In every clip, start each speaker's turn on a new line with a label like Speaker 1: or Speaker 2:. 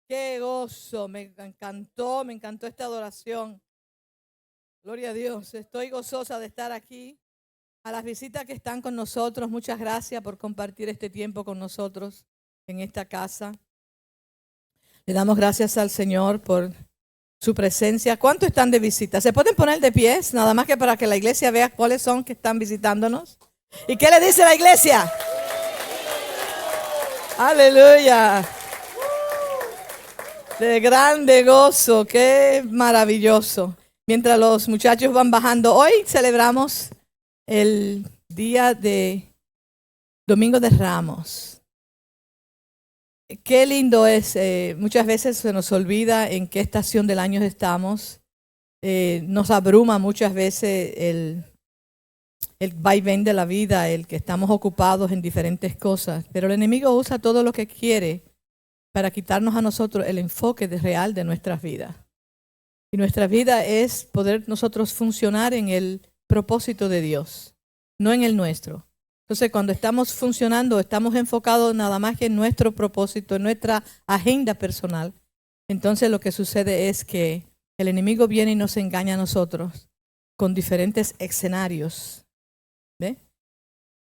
Speaker 1: Qué gozo, me encantó esta adoración. Gloria a Dios, estoy gozosa de estar aquí. A las visitas que están con nosotros, muchas gracias por compartir este tiempo con nosotros en esta casa. Le damos gracias al Señor por su presencia. ¿Cuántos están de visita? ¿Se pueden poner de pies? Nada más que para que la iglesia vea cuáles son que están visitándonos. ¿Y qué le dice la iglesia? Aleluya. De grande gozo, qué maravilloso. Mientras los muchachos van bajando, hoy celebramos el día de Domingo de Ramos. Qué lindo es, muchas veces se nos olvida en qué estación del año estamos. Nos abruma muchas veces el vaivén de la vida, el que estamos ocupados en diferentes cosas, pero el enemigo usa todo lo que quiere para quitarnos a nosotros el enfoque real de nuestras vidas. Y nuestra vida es poder nosotros funcionar en el propósito de Dios, no en el nuestro. Entonces, cuando estamos funcionando, estamos enfocados nada más que en nuestro propósito, en nuestra agenda personal. Entonces, lo que sucede es que el enemigo viene y nos engaña a nosotros con diferentes escenarios. ¿Ve?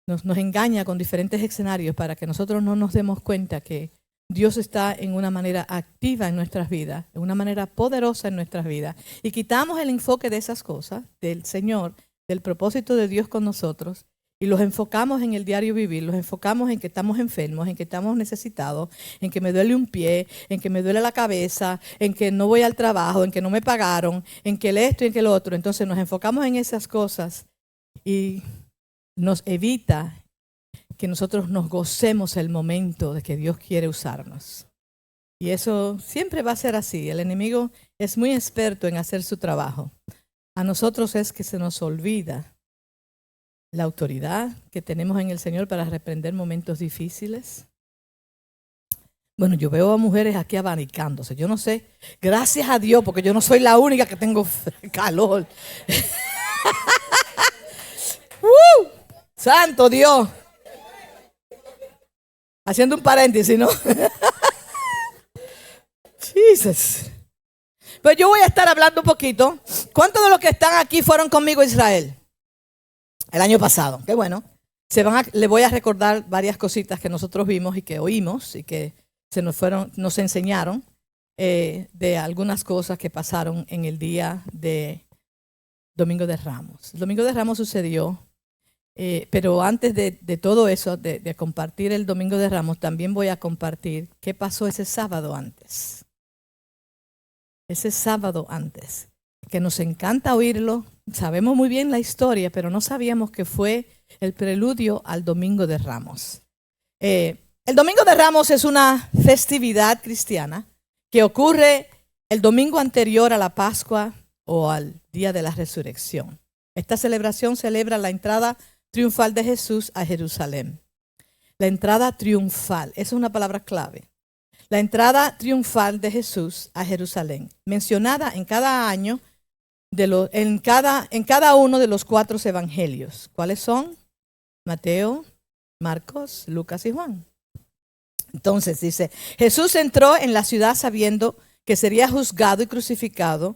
Speaker 1: Nos engaña con diferentes escenarios para que nosotros no nos demos cuenta que Dios está en una manera activa en nuestras vidas, en una manera poderosa en nuestras vidas. Y quitamos el enfoque de esas cosas, del Señor, del propósito de Dios con nosotros, y los enfocamos en el diario vivir, los enfocamos en que estamos enfermos, en que estamos necesitados, en que me duele un pie, en que me duele la cabeza, en que no voy al trabajo, en que no me pagaron, en que esto y en que lo otro. Entonces nos enfocamos en esas cosas y nos evita que nosotros nos gocemos el momento de que Dios quiere usarnos. Y eso siempre va a ser así. El enemigo es muy experto en hacer su trabajo. A nosotros es que se nos olvida la autoridad que tenemos en el Señor para reprender momentos difíciles. Bueno, yo veo a mujeres aquí abanicándose. Yo no sé, gracias a Dios, porque yo no soy la única que tengo calor. ¡Santo Dios! Haciendo un paréntesis, ¿no? Jesus. Pues yo voy a estar hablando un poquito. ¿Cuántos de los que están aquí fueron conmigo a Israel? El año pasado. Qué bueno. Le voy a recordar varias cositas que nosotros vimos y que oímos y que nos enseñaron de algunas cosas que pasaron en el día de Domingo de Ramos. El Domingo de Ramos sucedió. Pero antes de todo eso, de compartir el Domingo de Ramos, también voy a compartir qué pasó ese sábado antes. Ese sábado antes, que nos encanta oírlo. Sabemos muy bien la historia, pero no sabíamos que fue el preludio al Domingo de Ramos. El Domingo de Ramos es una festividad cristiana que ocurre el domingo anterior a la Pascua o al día de la resurrección. Esta celebración celebra la entrada triunfal de Jesús a Jerusalén. La entrada triunfal, esa es una palabra clave. La entrada triunfal de Jesús a Jerusalén, mencionada en cada año, en cada uno de los 4 evangelios. ¿Cuáles son? Mateo, Marcos, Lucas y Juan. Entonces dice, Jesús entró en la ciudad sabiendo que sería juzgado y crucificado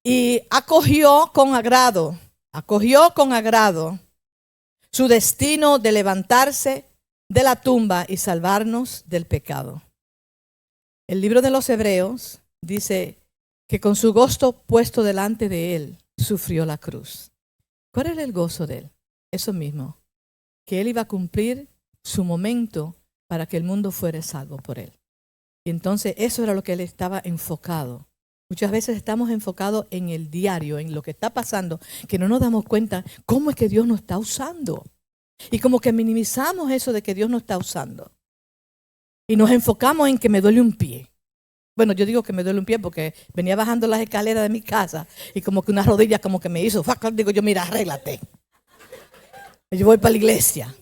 Speaker 1: y acogió con agrado su destino de levantarse de la tumba y salvarnos del pecado. El libro de los Hebreos dice que con su gozo puesto delante de él, sufrió la cruz. ¿Cuál era el gozo de él? Eso mismo, que él iba a cumplir su momento para que el mundo fuera salvo por él. Y entonces eso era lo que él estaba enfocado. Muchas veces estamos enfocados en el diario, en lo que está pasando, que no nos damos cuenta cómo es que Dios nos está usando. Y como que minimizamos eso de que Dios nos está usando. Y nos enfocamos en que me duele un pie. Bueno, yo digo que me duele un pie porque venía bajando las escaleras de mi casa y como que una rodilla como que me hizo. Digo yo, mira, arréglate. Yo voy para la iglesia.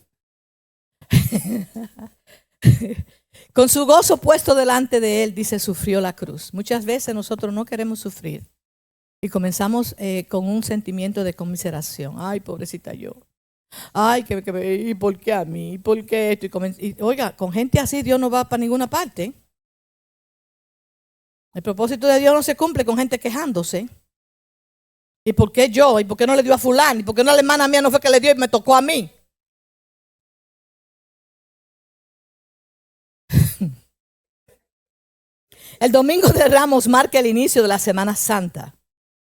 Speaker 1: Con su gozo puesto delante de él, dice, sufrió la cruz. Muchas veces nosotros no queremos sufrir y comenzamos con un sentimiento de conmiseración. Ay, pobrecita yo. Ay, ¿y por qué a mí? ¿Y por qué esto? Oiga, con gente así Dios no va para ninguna parte. El propósito de Dios no se cumple con gente quejándose. ¿Y por qué yo? ¿Y por qué no le dio a fulano? ¿Y por qué no a la hermana mía no fue que le dio y me tocó a mí? El Domingo de Ramos marca el inicio de la Semana Santa,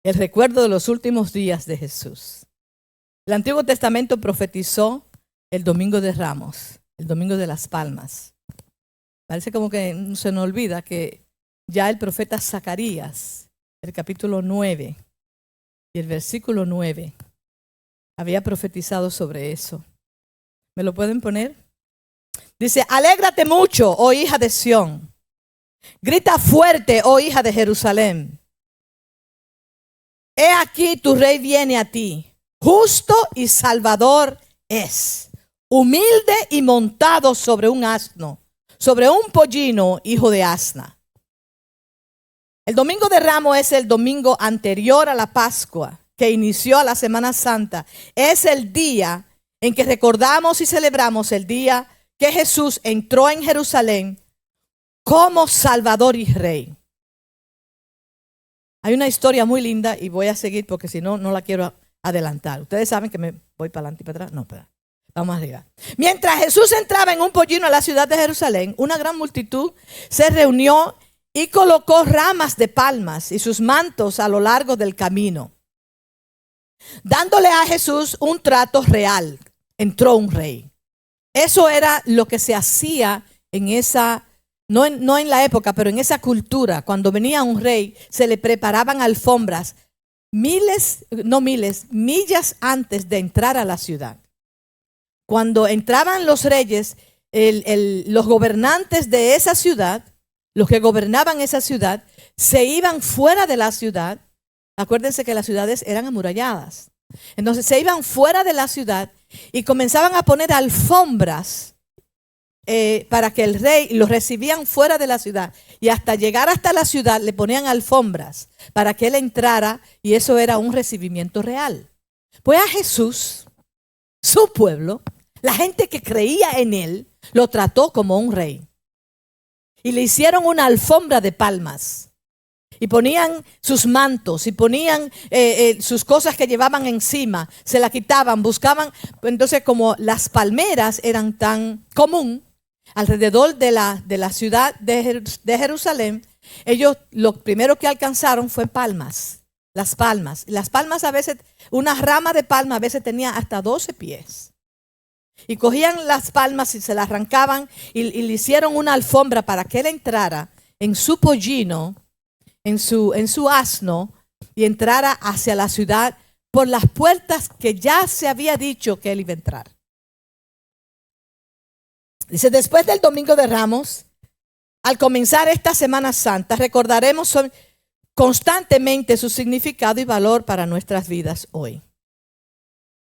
Speaker 1: el recuerdo de los últimos días de Jesús. El Antiguo Testamento profetizó el Domingo de Ramos, el Domingo de las Palmas. Parece como que se nos olvida que ya el profeta Zacarías, el capítulo 9 y el versículo 9, había profetizado sobre eso. ¿Me lo pueden poner? Dice, alégrate mucho, oh hija de Sión. Grita fuerte, oh hija de Jerusalén. He aquí tu rey viene a ti. Justo y salvador es. Humilde y montado sobre un asno, sobre un pollino, hijo de asna. El Domingo de Ramos es el domingo anterior a la Pascua, que inició a la Semana Santa. Es el día en que recordamos y celebramos el día que Jesús entró en Jerusalén como Salvador y Rey. Hay una historia muy linda y voy a seguir porque si no, no la quiero adelantar. Ustedes saben que me voy para adelante y para atrás. No, espera. Vamos arriba. Mientras Jesús entraba en un pollino a la ciudad de Jerusalén, una gran multitud se reunió y colocó ramas de palmas y sus mantos a lo largo del camino, dándole a Jesús un trato real. Entró un rey. Eso era lo que se hacía en esa, no en la época, pero en esa cultura. Cuando venía un rey, se le preparaban alfombras millas antes de entrar a la ciudad. Cuando entraban los reyes, los gobernantes de esa ciudad, los que gobernaban esa ciudad, se iban fuera de la ciudad. Acuérdense que las ciudades eran amuralladas. Entonces se iban fuera de la ciudad y comenzaban a poner alfombras para que el rey, los recibían fuera de la ciudad. Y hasta llegar hasta la ciudad le ponían alfombras para que él entrara, y eso era un recibimiento real. Pues a Jesús, su pueblo, la gente que creía en él, lo trató como un rey. Y le hicieron una alfombra de palmas. Y ponían sus mantos, y ponían sus cosas que llevaban encima, se la quitaban, buscaban. Entonces, como las palmeras eran tan común alrededor de la ciudad de Jerusalén, ellos lo primero que alcanzaron fue palmas, las palmas. Las palmas a veces, una rama de palma a veces tenía hasta 12 pies. Y cogían las palmas y se las arrancaban y le hicieron una alfombra para que él entrara en su pollino, en su asno, y entrara hacia la ciudad por las puertas que ya se había dicho que él iba a entrar. Dice, después del Domingo de Ramos, al comenzar esta Semana Santa, recordaremos constantemente su significado y valor para nuestras vidas hoy.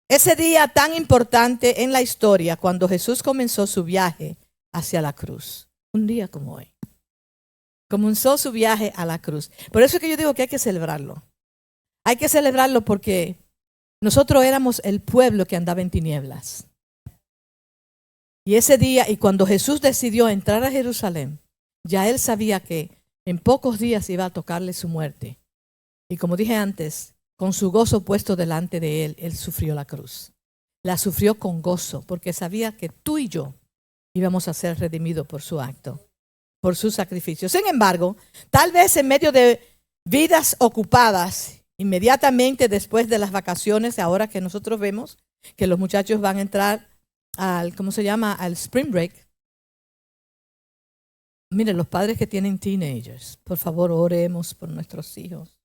Speaker 1: Ese día tan importante en la historia, cuando Jesús comenzó su viaje hacia la cruz. Un día como hoy. Comenzó su viaje a la cruz. Por eso es que yo digo que hay que celebrarlo. Hay que celebrarlo porque nosotros éramos el pueblo que andaba en tinieblas. Y ese día, y cuando Jesús decidió entrar a Jerusalén, ya él sabía que en pocos días iba a tocarle su muerte. Y como dije antes, con su gozo puesto delante de él, él sufrió la cruz. La sufrió con gozo, porque sabía que tú y yo íbamos a ser redimidos por su acto, por su sacrificio. Sin embargo, tal vez en medio de vidas ocupadas, inmediatamente después de las vacaciones, ahora que nosotros vemos que los muchachos van a entrar al, ¿cómo se llama? Al Spring Break. Miren, los padres que tienen teenagers, por favor, oremos por nuestros hijos.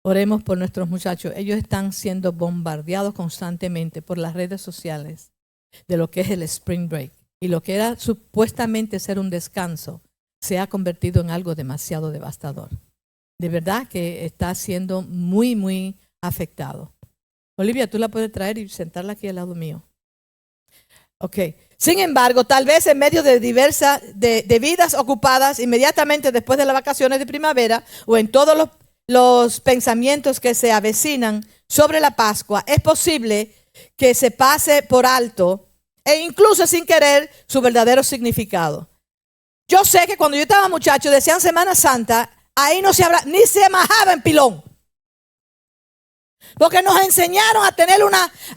Speaker 1: Oremos por nuestros muchachos. Ellos están siendo bombardeados constantemente por las redes sociales de lo que es el Spring Break. Y lo que era supuestamente ser un descanso se ha convertido en algo demasiado devastador. De verdad que está siendo muy, muy afectado. Olivia, tú la puedes traer y sentarla aquí al lado mío. Ok. Sin embargo, tal vez en medio de diversas de vidas ocupadas inmediatamente después de las vacaciones de primavera o en todos los pensamientos que se avecinan sobre la Pascua, es posible que se pase por alto e incluso sin querer su verdadero significado. Yo sé que cuando yo estaba muchacho decían Semana Santa, ahí no se habla, ni se majaba en pilón. Porque nos enseñaron a tener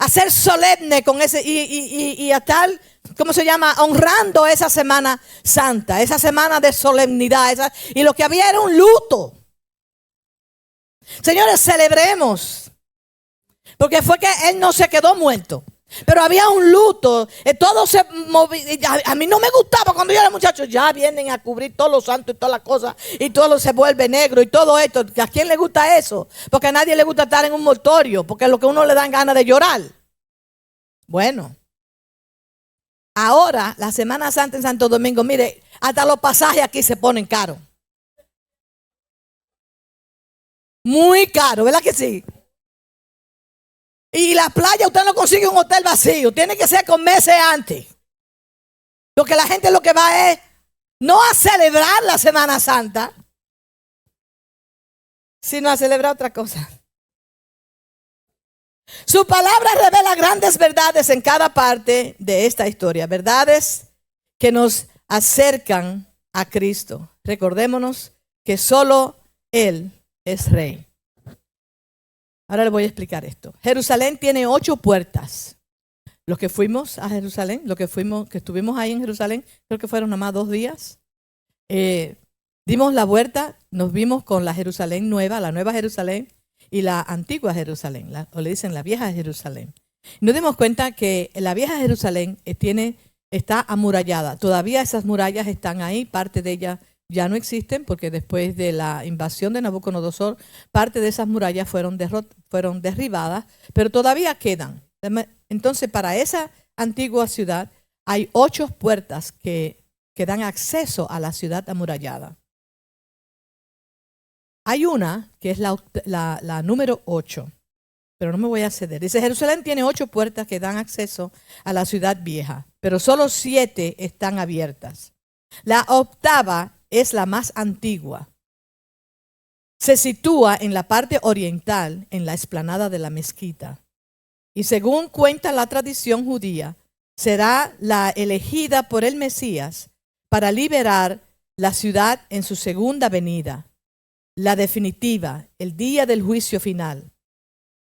Speaker 1: a ser solemne con ese y a estar, ¿cómo se llama? Honrando esa Semana Santa, esa semana de solemnidad. Y lo que había era un luto. Señores, celebremos. Porque fue que él no se quedó muerto. Pero había un luto. Todo se movía. A mí no me gustaba cuando yo era muchacho. Ya vienen a cubrir todos los santos y todas las cosas. Y todo se vuelve negro y todo esto. ¿A quién le gusta eso? Porque a nadie le gusta estar en un mortorio. Porque es lo que a uno le dan ganas de llorar. Bueno. Ahora, la Semana Santa en Santo Domingo. Mire, hasta los pasajes aquí se ponen caros. Muy caro, ¿verdad que sí? Y la playa usted no consigue un hotel vacío. Tiene que ser con meses antes. Lo que la gente lo que va es no a celebrar la Semana Santa, sino a celebrar otra cosa. Su palabra revela grandes verdades en cada parte de esta historia. Verdades que nos acercan a Cristo. Recordémonos que solo Él es Rey. Ahora le voy a explicar esto. Jerusalén tiene 8 puertas. Los que fuimos a Jerusalén, que estuvimos ahí en Jerusalén, creo que fueron nada más 2 días. Dimos la vuelta, nos vimos con la Jerusalén nueva, la nueva Jerusalén y la antigua Jerusalén, o le dicen la vieja Jerusalén. Nos dimos cuenta que la vieja Jerusalén está amurallada. Todavía esas murallas están ahí, parte de ellas ya no existen porque después de la invasión de Nabucodonosor, parte de esas murallas fueron derribadas, pero todavía quedan. Entonces, para esa antigua ciudad hay 8 puertas que dan acceso a la ciudad amurallada. Hay una que es la número 8, pero no me voy a ceder. Dice, Jerusalén tiene 8 puertas que dan acceso a la ciudad vieja, pero solo 7 están abiertas. La octava es la más antigua. Se sitúa en la parte oriental, en la explanada de la mezquita. Y según cuenta la tradición judía, será la elegida por el Mesías para liberar la ciudad en su segunda venida, la definitiva, el día del juicio final,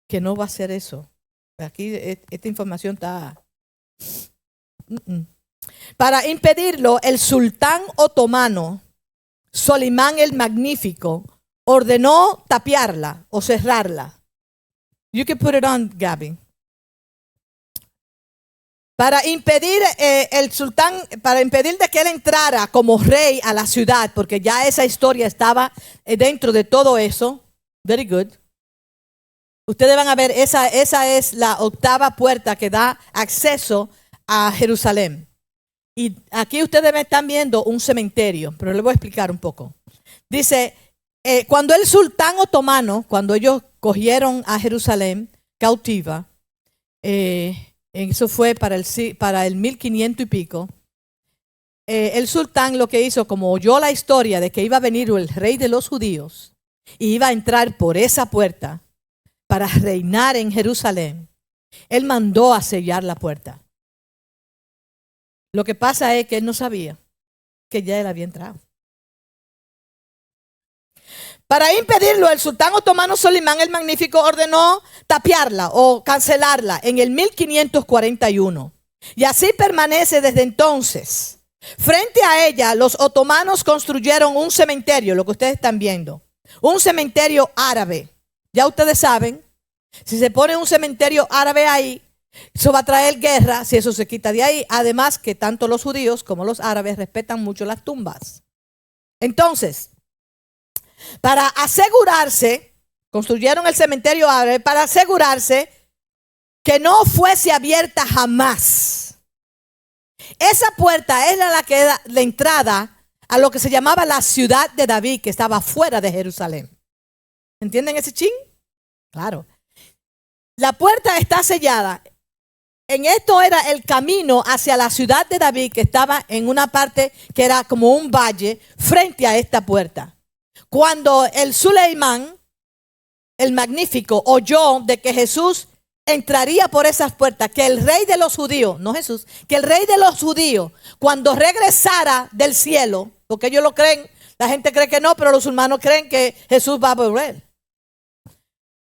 Speaker 1: que no va a ser eso. Aquí esta información está... Para impedirlo, el sultán otomano Solimán el Magnífico ordenó tapiarla o cerrarla. You can put it on, Gabby. Para impedir para impedir de que él entrara como rey a la ciudad, porque ya esa historia estaba dentro de todo eso. Very good. Ustedes van a ver, esa es la octava puerta que da acceso a Jerusalén. Y aquí ustedes me están viendo un cementerio, pero les voy a explicar un poco. Dice, cuando el sultán otomano, cuando ellos cogieron a Jerusalén cautiva, eso fue para el 1500 y pico, el sultán lo que hizo, como oyó la historia de que iba a venir el rey de los judíos y iba a entrar por esa puerta para reinar en Jerusalén, él mandó a sellar la puerta. Lo que pasa es que él no sabía que ya él había entrado. Para impedirlo, el sultán otomano Solimán el Magnífico ordenó tapiarla o cancelarla en el 1541. Y así permanece desde entonces. Frente a ella, los otomanos construyeron un cementerio, lo que ustedes están viendo. Un cementerio árabe. Ya ustedes saben, si se pone un cementerio árabe ahí, eso va a traer guerra si eso se quita de ahí. Además que tanto los judíos como los árabes respetan mucho las tumbas. Entonces, para asegurarse, construyeron el cementerio árabe para asegurarse que no fuese abierta jamás. Esa puerta es la que da la entrada a lo que se llamaba la ciudad de David, que estaba fuera de Jerusalén. ¿Entienden ese chin? Claro. La puerta está sellada. En esto era el camino hacia la ciudad de David, que estaba en una parte que era como un valle frente a esta puerta. Cuando el Suleimán, el Magnífico, oyó de que Jesús entraría por esas puertas, que el rey de los judíos, no Jesús, que el rey de los judíos, cuando regresara del cielo, porque ellos lo creen, la gente cree que no, pero los humanos creen que Jesús va a volver.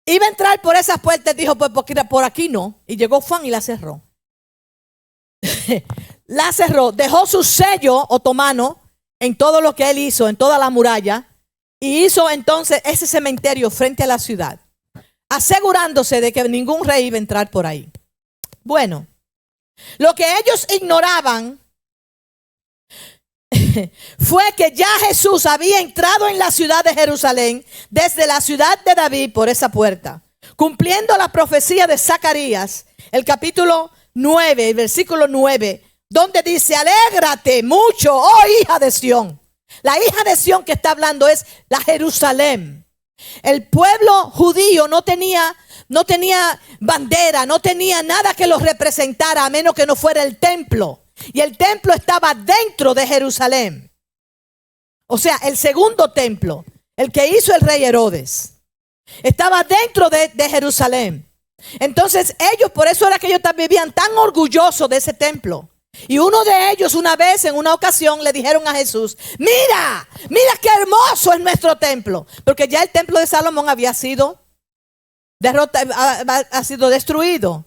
Speaker 1: Iba a entrar por esas puertas, dijo, pues por aquí no. Y llegó Juan y la cerró. La cerró, dejó su sello otomano en todo lo que él hizo, en toda la muralla, y hizo entonces ese cementerio frente a la ciudad, asegurándose de que ningún rey iba a entrar por ahí. Bueno, lo que ellos ignoraban fue que ya Jesús había entrado en la ciudad de Jerusalén desde la ciudad de David por esa puerta, cumpliendo la profecía de Zacarías, el capítulo 9, el versículo 9, donde dice: alégrate mucho, oh hija de Sión. La hija de Sión que está hablando es la Jerusalén. El pueblo judío no tenía bandera, no tenía nada que los representara a menos que no fuera el templo. Y el templo estaba dentro de Jerusalén. O sea, el segundo templo, el que hizo el rey Herodes, estaba dentro de Jerusalén. Entonces ellos, por eso era que ellos vivían tan orgullosos de ese templo. Y uno de ellos una vez, en una ocasión, le dijeron a Jesús: mira qué hermoso es nuestro templo. Porque ya el templo de Salomón había sido ha sido destruido.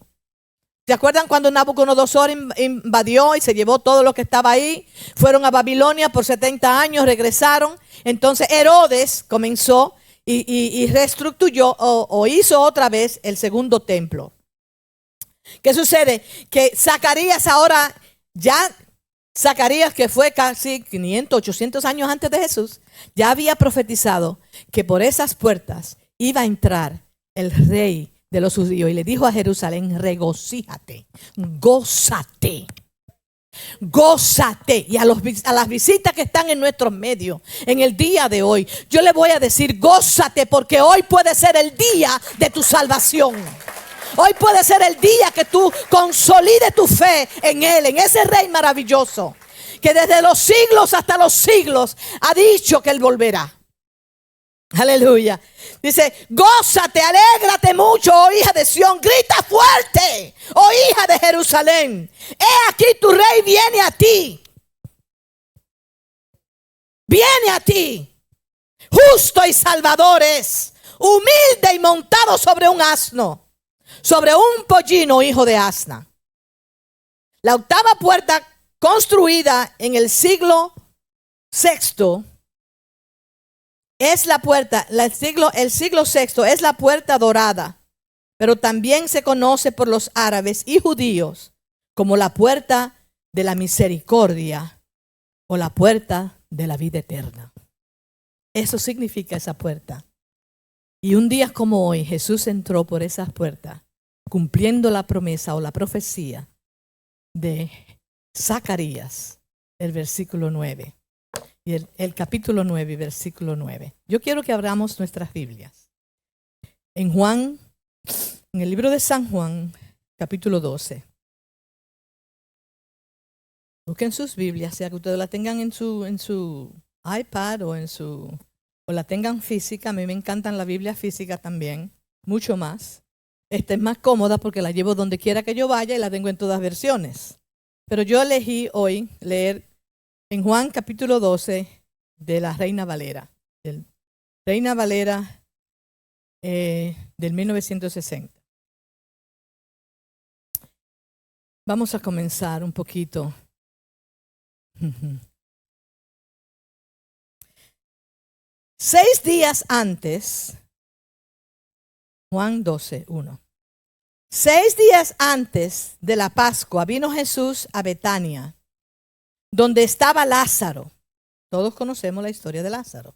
Speaker 1: ¿Se acuerdan cuando Nabucodonosor invadió y se llevó todo lo que estaba ahí? Fueron a Babilonia por 70 años, regresaron. Entonces Herodes comenzó y reestructuró o hizo otra vez el segundo templo. ¿Qué sucede? Que Zacarías ahora, ya Zacarías, que fue casi 500, 800 años antes de Jesús, ya había profetizado que por esas puertas iba a entrar el rey de los judíos, y le dijo a Jerusalén: regocíjate, gózate, gózate. Y a las visitas que están en nuestros medios en el día de hoy, yo le voy a decir: gózate, porque hoy puede ser el día de tu salvación. Hoy puede ser el día que tú consolides tu fe en Él, en ese Rey maravilloso, que desde los siglos hasta los siglos ha dicho que Él volverá. Aleluya. Dice: gózate, alégrate mucho, oh hija de Sión, grita fuerte, oh hija de Jerusalén. He aquí tu rey viene a ti. Viene a ti. Justo y salvador es, humilde y montado sobre un asno, sobre un pollino, hijo de asna. La octava puerta, construida en el siglo VI, es la puerta, el siglo VI es la puerta dorada, pero también se conoce por los árabes y judíos como la puerta de la misericordia o la puerta de la vida eterna. Eso significa esa puerta. Y un día como hoy, Jesús entró por esas puertas, cumpliendo la promesa o la profecía de Zacarías, el versículo 9. Y el capítulo 9, versículo 9. Yo quiero que abramos nuestras Biblias. En Juan, en el libro de San Juan, capítulo 12. Busquen sus Biblias, sea que ustedes la tengan en su iPad o la tengan física. A mí me encantan la Biblia física también, mucho más. Esta es más cómoda porque la llevo donde quiera que yo vaya y la tengo en todas versiones. Pero yo elegí hoy leer en Juan capítulo 12 de la Reina Valera. Reina Valera del 1960. Vamos a comenzar un poquito. 6 días antes, Juan 12, 1. 6 días antes de la Pascua vino Jesús a Betania, donde estaba Lázaro. Todos conocemos la historia de Lázaro,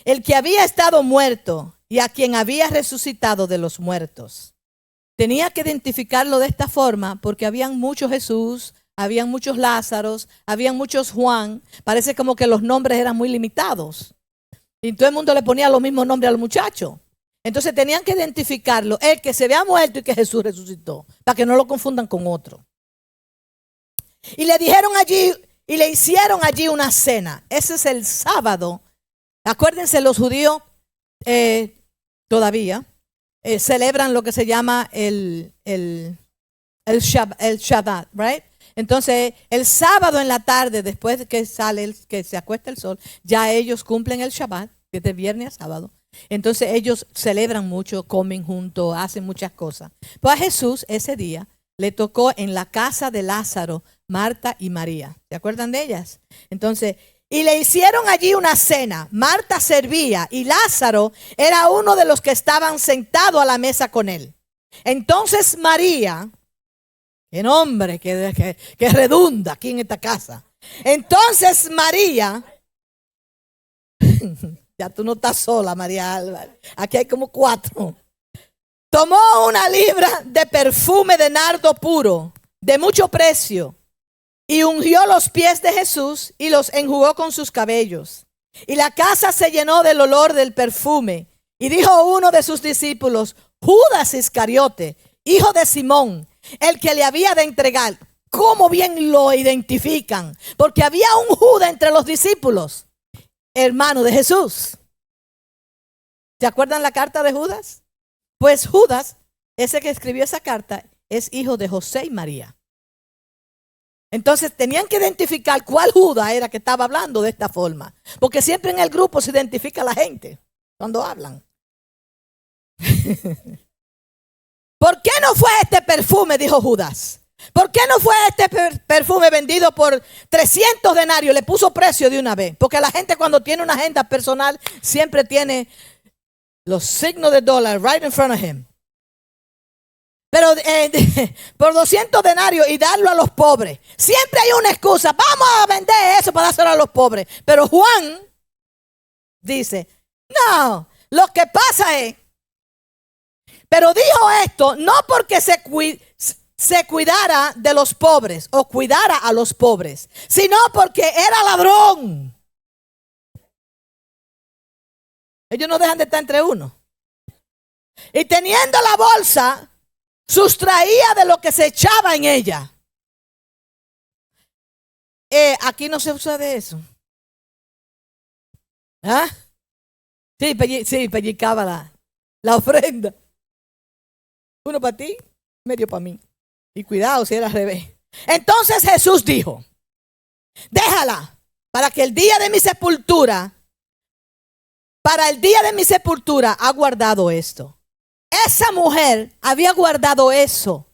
Speaker 1: el que había estado muerto y a quien había resucitado de los muertos. Tenía que identificarlo de esta forma porque habían muchos Jesús, habían muchos Lázaros, habían muchos Juan. Parece como que los nombres eran muy limitados y todo el mundo le ponía los mismos nombres al muchacho. Entonces tenían que identificarlo, el que se había muerto y que Jesús resucitó, para que no lo confundan con otro. Y le dijeron allí, y le hicieron allí una cena. Ese es el sábado. Acuérdense, los judíos todavía, celebran lo que se llama el Shabbat, right? Entonces, el sábado en la tarde, después de que que se acuesta el sol, ya ellos cumplen el Shabbat, desde viernes a sábado. Entonces, ellos celebran mucho, comen juntos, hacen muchas cosas. Pues a Jesús ese día le tocó en la casa de Lázaro, Marta y María. ¿Se acuerdan de ellas? Entonces, y le hicieron allí una cena. Marta servía y Lázaro era uno de los que estaban sentados a la mesa con él. Entonces María, qué nombre que redunda aquí en esta casa. Entonces María, ya tú no estás sola, María Álvarez, aquí hay como 4. Tomó una libra de perfume de nardo puro, de mucho precio, y ungió los pies de Jesús y los enjugó con sus cabellos. Y la casa se llenó del olor del perfume. Y dijo uno de sus discípulos, Judas Iscariote, hijo de Simón, el que le había de entregar. ¿Cómo bien lo identifican? Porque había un Judas entre los discípulos, hermano de Jesús. ¿Se acuerdan la carta de Judas? Pues Judas, ese que escribió esa carta, es hijo de José y María. Entonces tenían que identificar cuál Judas era que estaba hablando de esta forma. Porque siempre en el grupo se identifica la gente cuando hablan. ¿Por qué no fue este perfume? Dijo Judas. ¿Por qué no fue este perfume vendido por 300 denarios? Le puso precio de una vez. Porque la gente cuando tiene una agenda personal siempre tiene los signos de dólar right in front of him. Pero por 200 denarios y darlo a los pobres. Siempre hay una excusa. Vamos a vender eso para dárselo a los pobres. Pero Juan dice, no, lo que pasa es, pero dijo esto no porque se cuidara de los pobres o cuidara a los pobres, sino porque era ladrón. Ellos no dejan de estar entre uno. Y teniendo la bolsa, sustraía de lo que se echaba en ella. Aquí no se usa de eso. ¿Ah? Sí, pellizcaba la ofrenda. Uno para ti, medio para mí. Y cuidado si era al revés. Entonces Jesús dijo, déjala para que el día de mi sepultura, ha guardado esto. Esa mujer había guardado eso.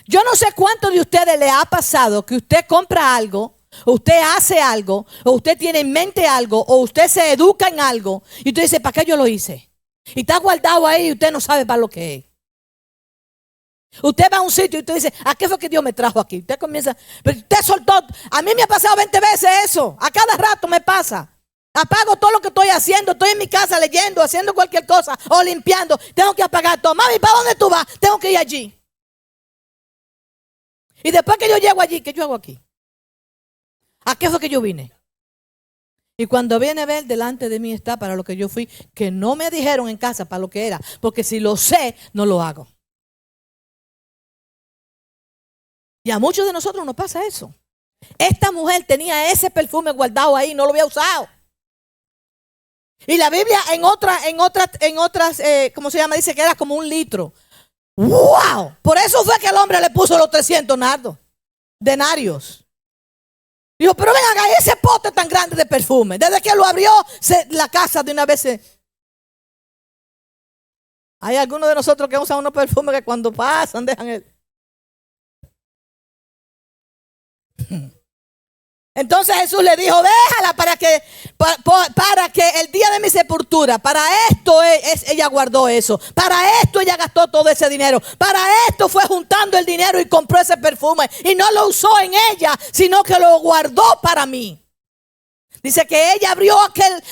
Speaker 1: Yo no sé cuánto de ustedes le ha pasado que usted compra algo, o usted hace algo, o usted tiene en mente algo, o usted se educa en algo, y usted dice, ¿para qué yo lo hice? Y está guardado ahí y usted no sabe para lo que es. Usted va a un sitio y usted dice, ¿a qué fue que Dios me trajo aquí? Usted comienza, pero usted soltó. A mí me ha pasado 20 veces eso. A cada rato me pasa. Apago todo lo que estoy haciendo. Estoy en mi casa leyendo, haciendo cualquier cosa o limpiando. Tengo que apagar todo. Mami, ¿para dónde tú vas? Tengo que ir allí. Y después que yo llego allí, ¿qué yo hago aquí? ¿A qué fue que yo vine? Y cuando viene a ver, delante de mí está para lo que yo fui, que no me dijeron en casa para lo que era. Porque si lo sé, no lo hago. Y a muchos de nosotros nos pasa eso. Esta mujer tenía ese perfume guardado ahí, no lo había usado. Y la Biblia en otras, ¿cómo se llama? Dice que era como 1 litro. ¡Wow! Por eso fue que el hombre le puso los 300 denarios. Dijo, pero ven acá, ese pote tan grande de perfume. Desde que lo abrió, la casa de una vez Hay algunos de nosotros que usan unos perfumes que cuando pasan dejan el... Entonces Jesús le dijo, déjala para que el día de mi sepultura, para esto ella guardó eso, para esto ella gastó todo ese dinero, para esto fue juntando el dinero y compró ese perfume y no lo usó en ella, sino que lo guardó para mí. Dice que ella abrió aquel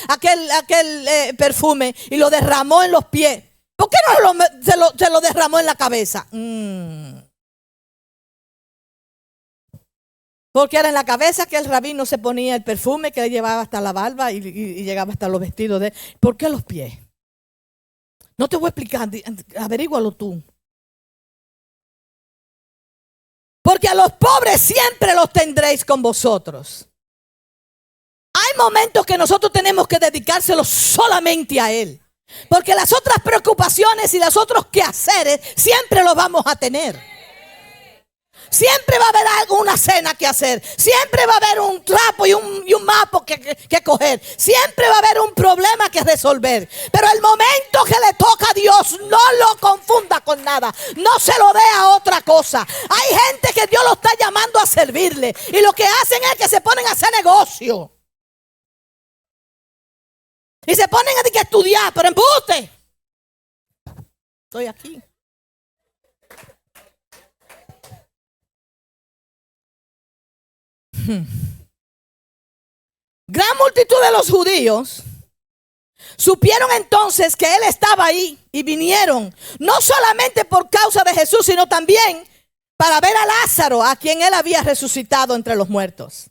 Speaker 1: perfume y lo derramó en los pies. ¿Por qué no se lo derramó en la cabeza? Porque era en la cabeza que el rabino se ponía el perfume que le llevaba hasta la barba y llegaba hasta los vestidos de él. ¿Por qué los pies? No te voy a explicar, averígualo tú. Porque a los pobres siempre los tendréis con vosotros. Hay momentos que nosotros tenemos que dedicárselos solamente a Él. Porque las otras preocupaciones y los otros quehaceres siempre los vamos a tener. Siempre va a haber alguna cena que hacer. Siempre va a haber un trapo y un mapa que coger. Siempre va a haber un problema que resolver. Pero el momento que le toca a Dios, no lo confunda con nada. No se lo dé a otra cosa. Hay gente que Dios lo está llamando a servirle. Y lo que hacen es que se ponen a hacer negocio. Y se ponen a estudiar, pero embuste. Estoy aquí. Gran multitud de los judíos supieron entonces que él estaba ahí y vinieron, no solamente por causa de Jesús, sino también para ver a Lázaro, a quien él había resucitado entre los muertos.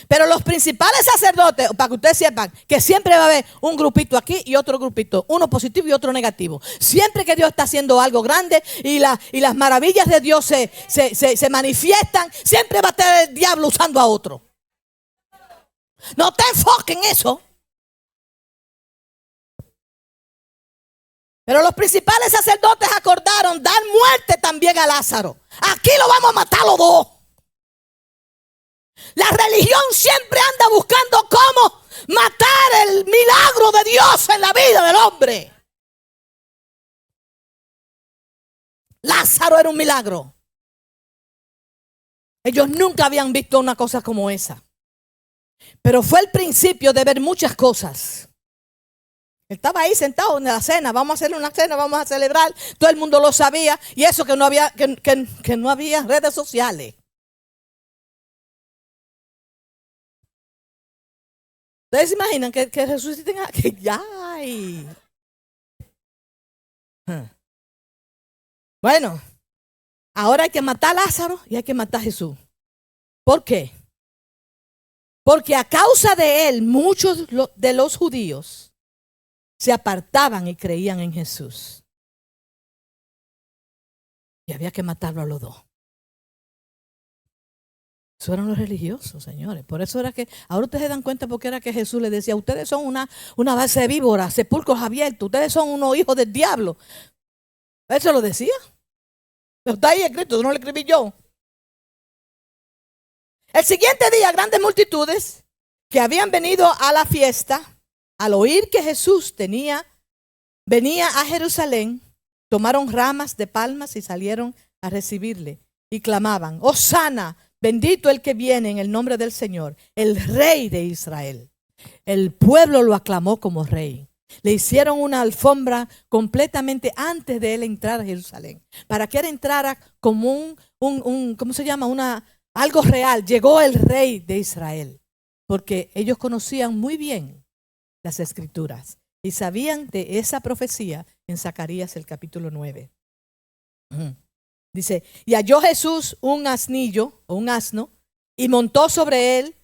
Speaker 1: Pero los principales sacerdotes, para que ustedes sepan que siempre va a haber un grupito aquí y otro grupito, uno positivo y otro negativo. Siempre que Dios está haciendo algo grande y las maravillas de Dios se manifiestan, siempre va a estar el diablo usando a otro. No te enfoques en eso. Pero los principales sacerdotes acordaron dar muerte también a Lázaro. Aquí lo vamos a matar los dos. La religión siempre anda buscando cómo matar el milagro de Dios en la vida del hombre. Lázaro era un milagro. Ellos nunca habían visto una cosa como esa. Pero fue el principio de ver muchas cosas. Estaba ahí sentado en la cena. Vamos a hacerle una cena, vamos a celebrar. Todo el mundo lo sabía. Y eso que no había, que no había redes sociales. ¿Ustedes se imaginan que resuciten a que ya hay? Bueno, ahora hay que matar a Lázaro y hay que matar a Jesús. ¿Por qué? Porque a causa de él, muchos de los judíos se apartaban y creían en Jesús. Y había que matarlo a los dos. Eso eran los religiosos, señores. Por eso era que, ahora ustedes se dan cuenta porque era que Jesús les decía, ustedes son una base de víboras, sepulcros abiertos, ustedes son unos hijos del diablo. Eso lo decía. Pero está ahí escrito, no lo escribí yo. El siguiente día, grandes multitudes que habían venido a la fiesta, al oír que Jesús venía a Jerusalén, tomaron ramas de palmas y salieron a recibirle y clamaban, Hosana, bendito el que viene en el nombre del Señor, el Rey de Israel. El pueblo lo aclamó como rey. Le hicieron una alfombra completamente antes de él entrar a Jerusalén, para que él entrara como ¿cómo se llama? Algo real. Llegó el Rey de Israel, porque ellos conocían muy bien las Escrituras y sabían de esa profecía en Zacarías el capítulo 9. Dice, y halló Jesús un asnillo o un asno y montó sobre él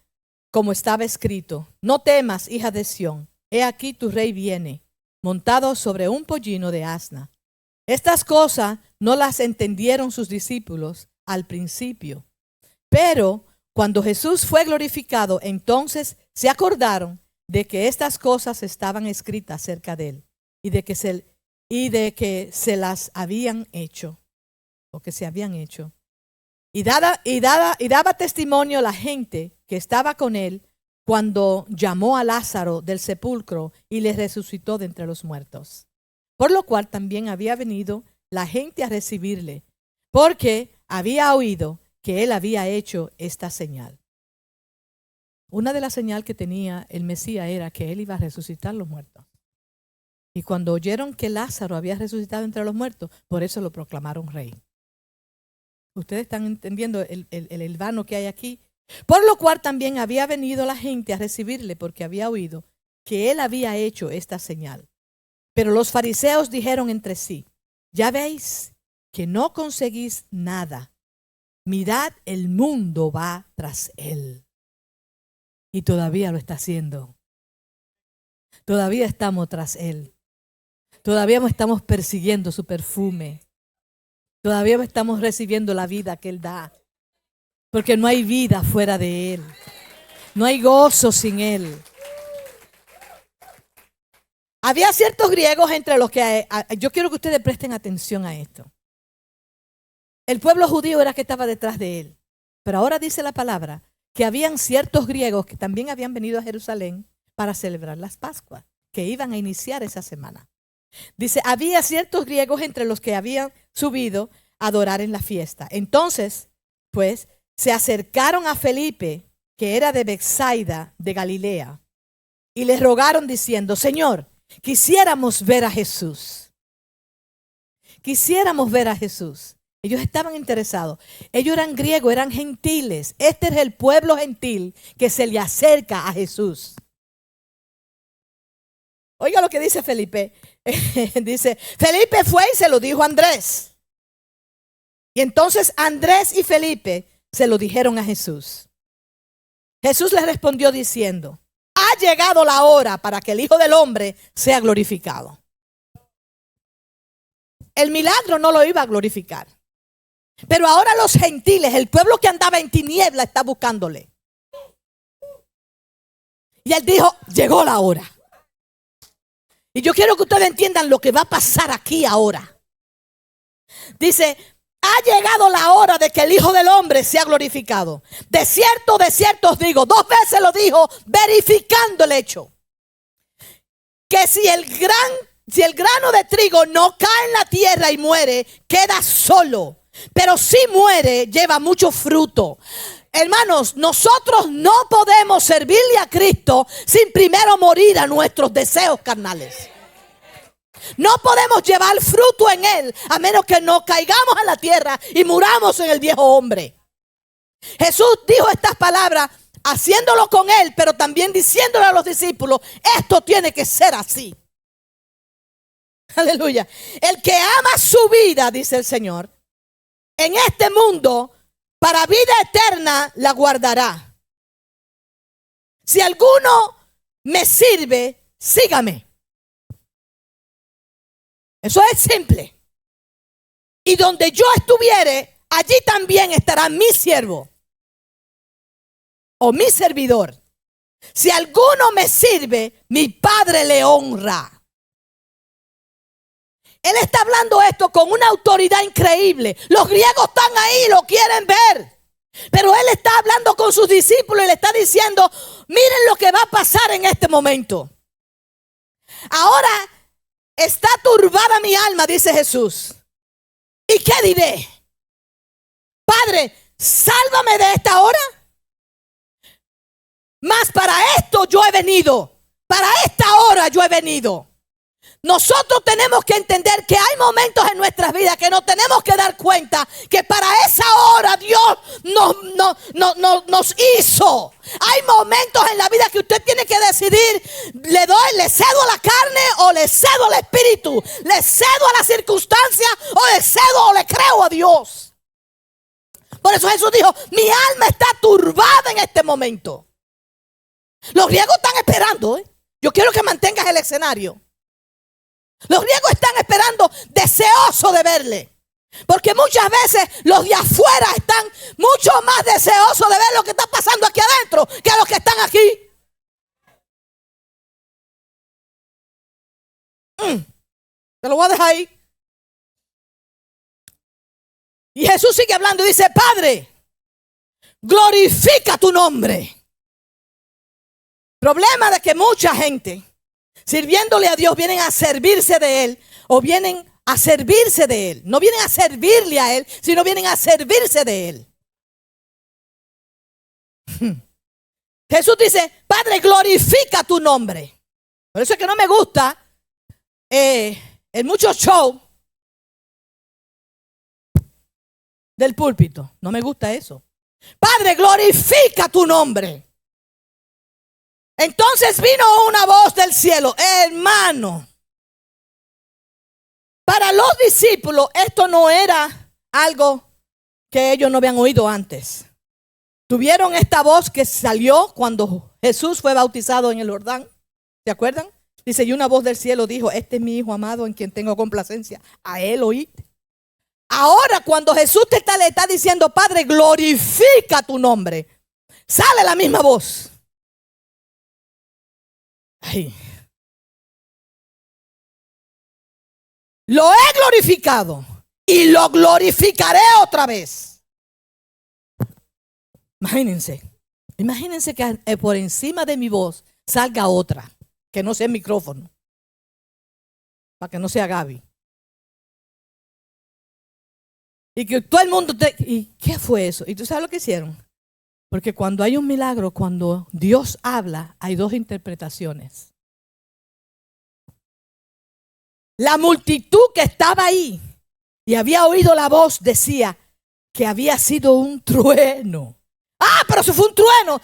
Speaker 1: como estaba escrito, no temas, hija de Sión, he aquí tu rey viene, montado sobre un pollino de asna. Estas cosas no las entendieron sus discípulos al principio, pero cuando Jesús fue glorificado, entonces se acordaron de que estas cosas estaban escritas acerca de él y de que se las habían hecho. O que se habían hecho. Y daba testimonio a la gente que estaba con él cuando llamó a Lázaro del sepulcro y le resucitó de entre los muertos. Por lo cual también había venido la gente a recibirle, porque había oído que él había hecho esta señal. Una de las señales que tenía el Mesías era que él iba a resucitar los muertos. Y cuando oyeron que Lázaro había resucitado entre los muertos, por eso lo proclamaron rey. Ustedes están entendiendo el vano que hay aquí. Por lo cual también había venido la gente a recibirle porque había oído que él había hecho esta señal. Pero los fariseos dijeron entre sí, ya veis que no conseguís nada. Mirad, el mundo va tras él. Y todavía lo está haciendo. Todavía estamos tras él. Todavía estamos persiguiendo su perfume. Todavía estamos recibiendo la vida que él da. Porque no hay vida fuera de él. No hay gozo sin él. Había ciertos griegos entre los que, yo quiero que ustedes presten atención a esto. El pueblo judío era que estaba detrás de él. Pero ahora dice la palabra que habían ciertos griegos que también habían venido a Jerusalén para celebrar las Pascuas, que iban a iniciar esa semana. Dice, había ciertos griegos entre los que habían subido a adorar en la fiesta. Entonces, pues, se acercaron a Felipe, que era de Betsaida, de Galilea, y le rogaron diciendo, Señor, quisiéramos ver a Jesús. Quisiéramos ver a Jesús. Ellos estaban interesados. Ellos eran griegos, eran gentiles. Este es el pueblo gentil que se le acerca a Jesús. Oiga lo que dice Felipe. Dice, Felipe fue y se lo dijo a Andrés. Y entonces Andrés y Felipe se lo dijeron a Jesús. Jesús les respondió diciendo, ha llegado la hora para que el Hijo del Hombre sea glorificado. El milagro no lo iba a glorificar. Pero ahora los gentiles, el pueblo que andaba en tiniebla, está buscándole. Y él dijo, llegó la hora. Y yo quiero que ustedes entiendan lo que va a pasar aquí ahora. Dice, ha llegado la hora de que el Hijo del Hombre sea glorificado. De cierto os digo, 2 veces lo dijo, verificando el hecho. Que si el grano de trigo no cae en la tierra y muere, queda solo. Pero si muere, lleva mucho fruto. Hermanos, nosotros no podemos servirle a Cristo sin primero morir a nuestros deseos carnales. No podemos llevar fruto en Él a menos que nos caigamos en la tierra y muramos en el viejo hombre. Jesús dijo estas palabras haciéndolo con Él, pero también diciéndole a los discípulos, esto tiene que ser así. Aleluya. El que ama su vida, dice el Señor, en este mundo, para vida eterna la guardará. Si alguno me sirve, sígame. Eso es simple. Y donde yo estuviere, allí también estará mi siervo o mi servidor. Si alguno me sirve, mi Padre le honra. Él está hablando esto con una autoridad increíble. Los griegos están ahí, lo quieren ver. Pero Él está hablando con sus discípulos y le está diciendo, miren lo que va a pasar en este momento. Ahora está turbada mi alma, dice Jesús. ¿Y qué diré? Padre, sálvame de esta hora. Mas para esto yo he venido. Para esta hora yo he venido. Nosotros tenemos que entender que hay momentos en nuestras vidas que nos tenemos que dar cuenta que para esa hora Dios nos hizo. Hay momentos en la vida que usted tiene que decidir, le cedo a la carne o le cedo al espíritu, le cedo a la circunstancia o le cedo o le creo a Dios. Por eso Jesús dijo, mi alma está turbada en este momento. Los griegos están esperando, Yo quiero que mantengas el escenario. Los griegos están esperando, deseosos de verle. Porque muchas veces los de afuera están mucho más deseosos de ver lo que está pasando aquí adentro que los que están aquí. Te lo voy a dejar ahí. Y Jesús sigue hablando y dice, Padre, glorifica tu nombre. Problema de que mucha gente sirviéndole a Dios vienen a servirse de Él o vienen a servirse de Él. No vienen a servirle a Él, sino vienen a servirse de Él. Jesús dice, Padre, glorifica tu nombre. Por eso es que no me gusta el mucho show del púlpito. No me gusta eso. Padre, glorifica tu nombre. Entonces vino una voz del cielo, hermano. Para los discípulos esto no era algo que ellos no habían oído antes. Tuvieron esta voz que salió cuando Jesús fue bautizado en el Jordán. ¿Se acuerdan? Dice, y una voz del cielo dijo, este es mi Hijo amado en quien tengo complacencia. A Él oíd. Ahora cuando Jesús le está diciendo, Padre, glorifica tu nombre, sale la misma voz. Ay. Lo he glorificado y lo glorificaré otra vez. Imagínense que por encima de mi voz salga otra, que no sea el micrófono, para que no sea Gaby. Y que todo el mundo ¿y qué fue eso? ¿Y tú sabes lo que hicieron? Porque cuando hay un milagro, cuando Dios habla, hay dos interpretaciones. La multitud que estaba ahí y había oído la voz decía que había sido un trueno. Ah, pero eso fue un trueno.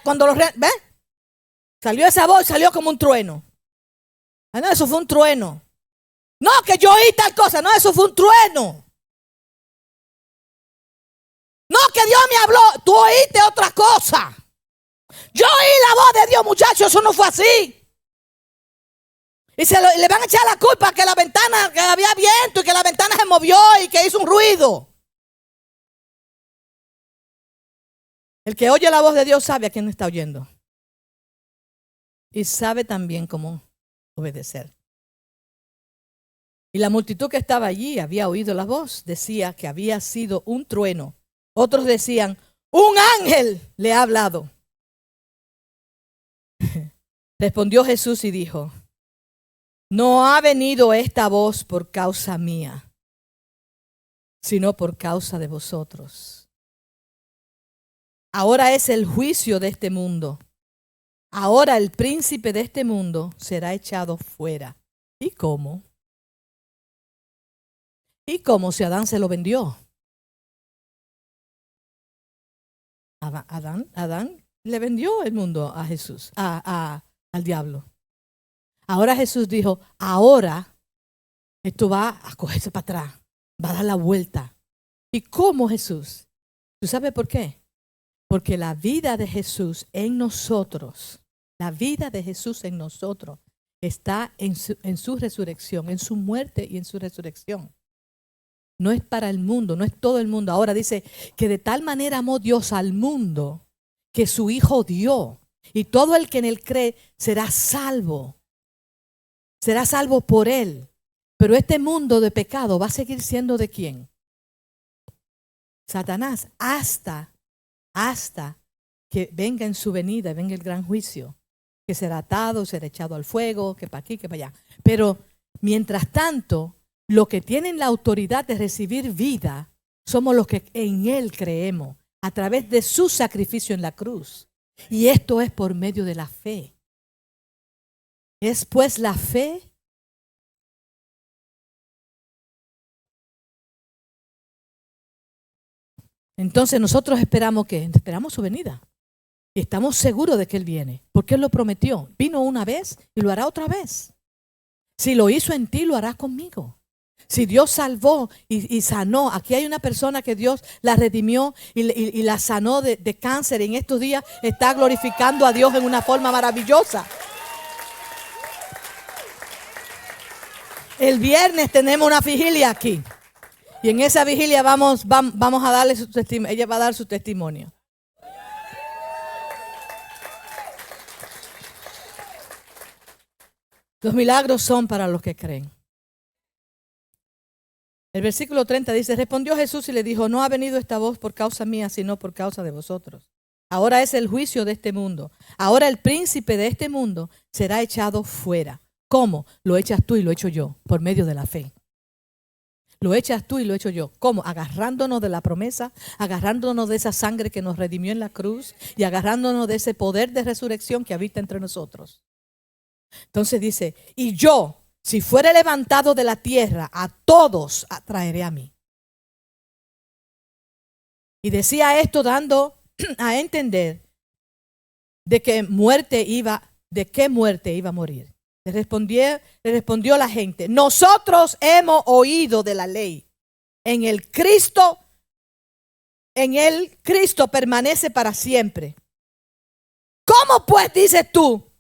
Speaker 1: Cuando los ¿ves? Salió esa voz, salió como un trueno. Ah, no, eso fue un trueno. No, que yo oí tal cosa. No, eso fue un trueno. No, que Dios me habló. Tú oíste otra cosa. Yo oí la voz de Dios, muchachos. Eso no fue así. Y le van a echar la culpa que la ventana, que había viento y que la ventana se movió y que hizo un ruido. El que oye la voz de Dios sabe a quién está oyendo. Y sabe también cómo obedecer. Y la multitud que estaba allí había oído la voz. Decía que había sido un trueno. Otros decían, un ángel le ha hablado. Respondió Jesús y dijo, no ha venido esta voz por causa mía, sino por causa de vosotros. Ahora es el juicio de este mundo. Ahora el príncipe de este mundo será echado fuera. ¿Y cómo? ¿Y cómo si Adán se lo vendió? Adán le vendió el mundo a Jesús, al diablo. Ahora Jesús dijo, ahora esto va a cogerse para atrás, va a dar la vuelta. ¿Y cómo, Jesús? ¿Tú sabes por qué? Porque la vida de Jesús en nosotros, la vida de Jesús en nosotros está en su resurrección, en su muerte y en su resurrección. No es para el mundo, no es todo el mundo. Ahora dice que de tal manera amó Dios al mundo que su Hijo dio. Y todo el que en él cree será salvo. Será salvo por él. Pero este mundo de pecado va a seguir siendo ¿de quién? Satanás. Hasta que venga en su venida y venga el gran juicio. Que será atado, será echado al fuego, que para aquí, que para allá. Pero mientras tanto, los que tienen la autoridad de recibir vida somos los que en Él creemos a través de su sacrificio en la cruz. Y esto es por medio de la fe. Es pues la fe. Entonces nosotros esperamos su venida. Y estamos seguros de que Él viene. Porque Él lo prometió. Vino una vez y lo hará otra vez. Si lo hizo en ti, lo hará conmigo. Si Dios salvó y sanó, aquí hay una persona que Dios la redimió y la sanó de cáncer. Y en estos días está glorificando a Dios en una forma maravillosa. El viernes tenemos una vigilia aquí. Y en esa vigilia vamos a darle su testimonio. Ella va a dar su testimonio. Los milagros son para los que creen. El versículo 30 dice, respondió Jesús y le dijo, no ha venido esta voz por causa mía, sino por causa de vosotros. Ahora es el juicio de este mundo. Ahora el príncipe de este mundo será echado fuera. ¿Cómo? Lo echas tú y lo echo yo, por medio de la fe. Lo echas tú y lo echo yo. ¿Cómo? Agarrándonos de la promesa, agarrándonos de esa sangre que nos redimió en la cruz y agarrándonos de ese poder de resurrección que habita entre nosotros. Entonces dice, y yo, si fuere levantado de la tierra, a todos atraeré a mí. Y decía esto dando a entender de qué muerte iba a morir. Le respondió la gente, nosotros hemos oído de la ley. En el Cristo permanece para siempre. ¿Cómo pues dices tú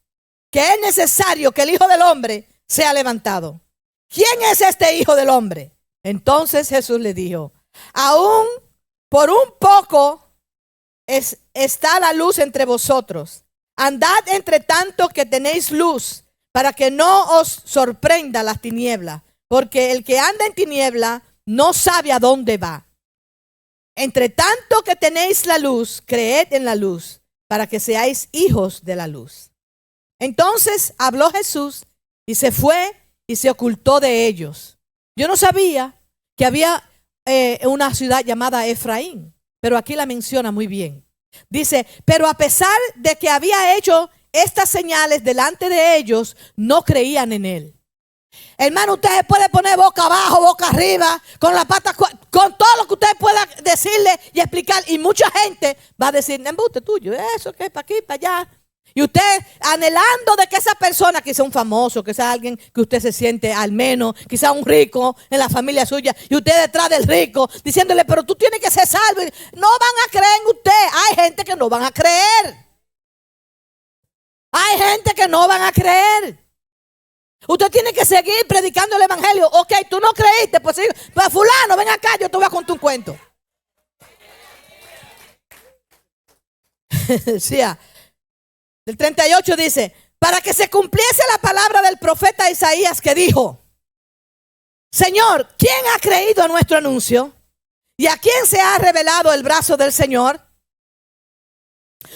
Speaker 1: que es necesario que el Hijo del Hombre sea levantado? ¿Quién es este Hijo del Hombre? Entonces Jesús le dijo, aún por un poco está la luz entre vosotros. Andad entre tanto que tenéis luz, para que no os sorprenda las tinieblas, porque el que anda en tiniebla no sabe a dónde va. Entre tanto que tenéis la luz, creed en la luz, para que seáis hijos de la luz. Entonces habló Jesús y se fue y se ocultó de ellos. Yo no sabía que había una ciudad llamada Efraín, pero aquí la menciona muy bien. Dice, pero a pesar de que había hecho estas señales delante de ellos, no creían en él. Hermano, usted se puede poner boca abajo, boca arriba, con la pata, con todo lo que usted pueda decirle y explicar. Y mucha gente va a decir, embuste tuyo, eso que es para aquí, para allá. Y usted anhelando de que esa persona, quizá un famoso, quizá alguien que usted se siente al menos, quizá un rico en la familia suya, y usted detrás del rico, diciéndole, pero tú tienes que ser salvo. No van a creer en usted. Hay gente que no van a creer. Hay gente que no van a creer. Usted tiene que seguir predicando el evangelio. Ok, tú no creíste, pues fulano, ven acá, yo te voy a contar un cuento. Sí, el 38 dice, para que se cumpliese la palabra del profeta Isaías que dijo, Señor, ¿quién ha creído a nuestro anuncio? ¿Y a quién se ha revelado el brazo del Señor?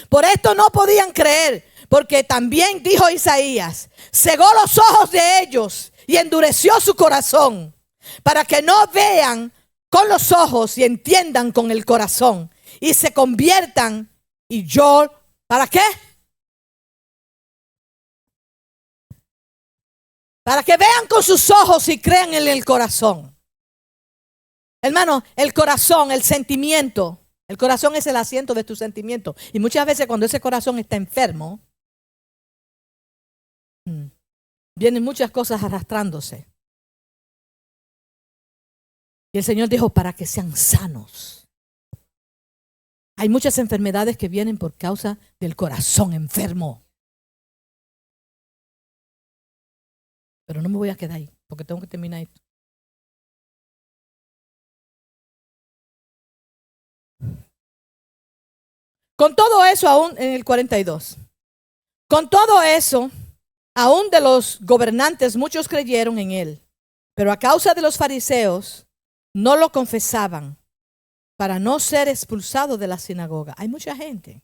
Speaker 1: Por esto no podían creer, porque también dijo Isaías, cegó los ojos de ellos y endureció su corazón, para que no vean con los ojos y entiendan con el corazón y se conviertan. Y yo, ¿para qué? Para que vean con sus ojos y crean en el corazón. Hermano, el corazón, el sentimiento. El corazón es el asiento de tu sentimiento. Y muchas veces cuando ese corazón está enfermo, vienen muchas cosas arrastrándose. Y el Señor dijo, para que sean sanos. Hay muchas enfermedades que vienen por causa del corazón enfermo. Pero no me voy a quedar ahí, porque tengo que terminar esto. Con todo eso, aún en el 42. Con todo eso, aún de los gobernantes, muchos creyeron en él. Pero a causa de los fariseos, no lo confesaban para no ser expulsados de la sinagoga. Hay mucha gente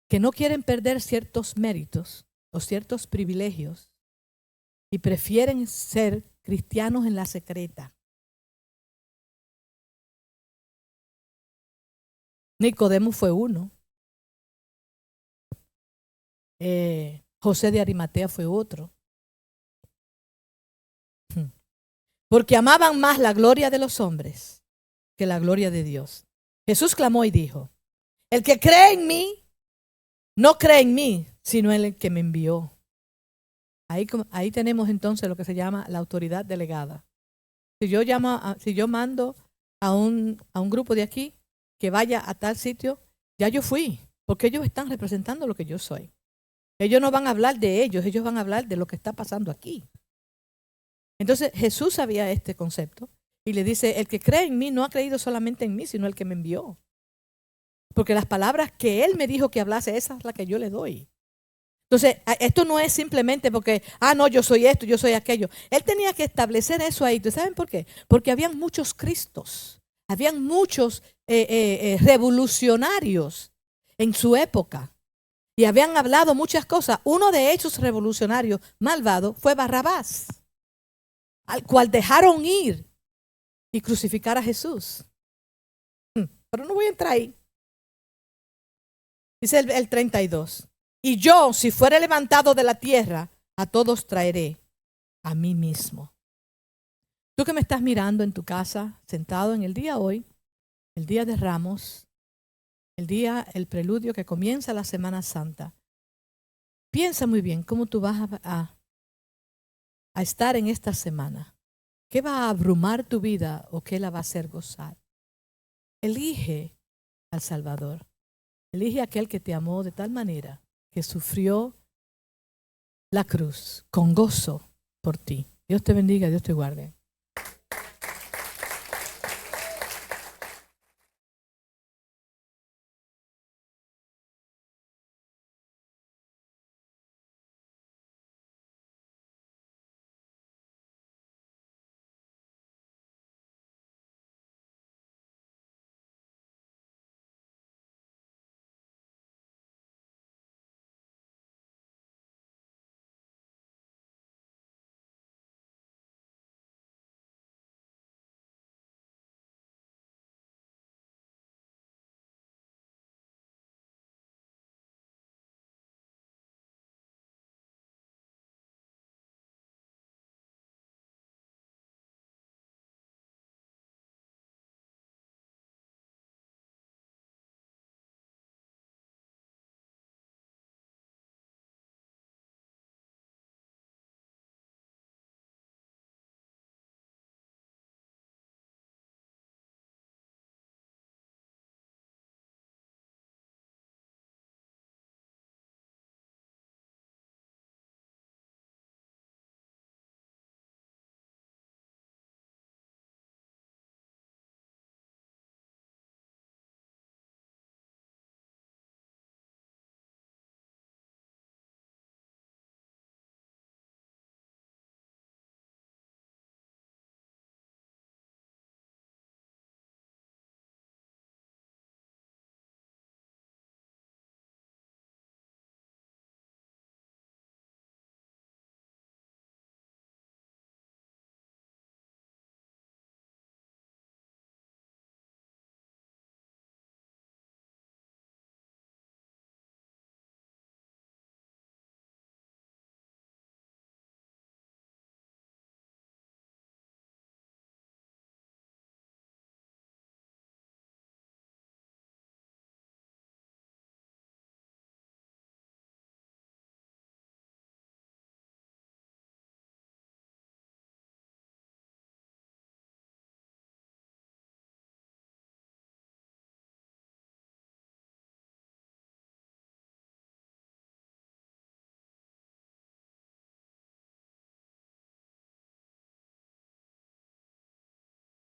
Speaker 1: que no quieren perder ciertos méritos o ciertos privilegios y prefieren ser cristianos en la secreta. Nicodemo fue uno. José de Arimatea fue otro. Porque amaban más la gloria de los hombres que la gloria de Dios. Jesús clamó y dijo, el que cree en mí, no cree en mí, sino en el que me envió. Ahí tenemos entonces lo que se llama la autoridad delegada. Si yo mando a un grupo de aquí que vaya a tal sitio, ya yo fui, porque ellos están representando lo que yo soy. Ellos no van a hablar de ellos van a hablar de lo que está pasando aquí. Entonces Jesús sabía este concepto y le dice, el que cree en mí no ha creído solamente en mí, sino el que me envió. Porque las palabras que él me dijo que hablase, esa es la que yo le doy. Entonces, esto no es simplemente porque, no, yo soy esto, yo soy aquello. Él tenía que establecer eso ahí. ¿Ustedes saben por qué? Porque habían muchos Cristos, habían muchos revolucionarios en su época. Y habían hablado muchas cosas. Uno de esos revolucionarios malvados fue Barrabás, al cual dejaron ir y crucificar a Jesús. Pero no voy a entrar ahí. Dice el 32. Y yo, si fuere levantado de la tierra, a todos traeré a mí mismo. Tú que me estás mirando en tu casa, sentado en el día hoy, el día de Ramos, el preludio que comienza la Semana Santa. Piensa muy bien cómo tú vas a estar en esta semana. ¿Qué va a abrumar tu vida o qué la va a hacer gozar? Elige al Salvador. Elige a aquel que te amó de tal manera que sufrió la cruz con gozo por ti. Dios te bendiga, Dios te guarde.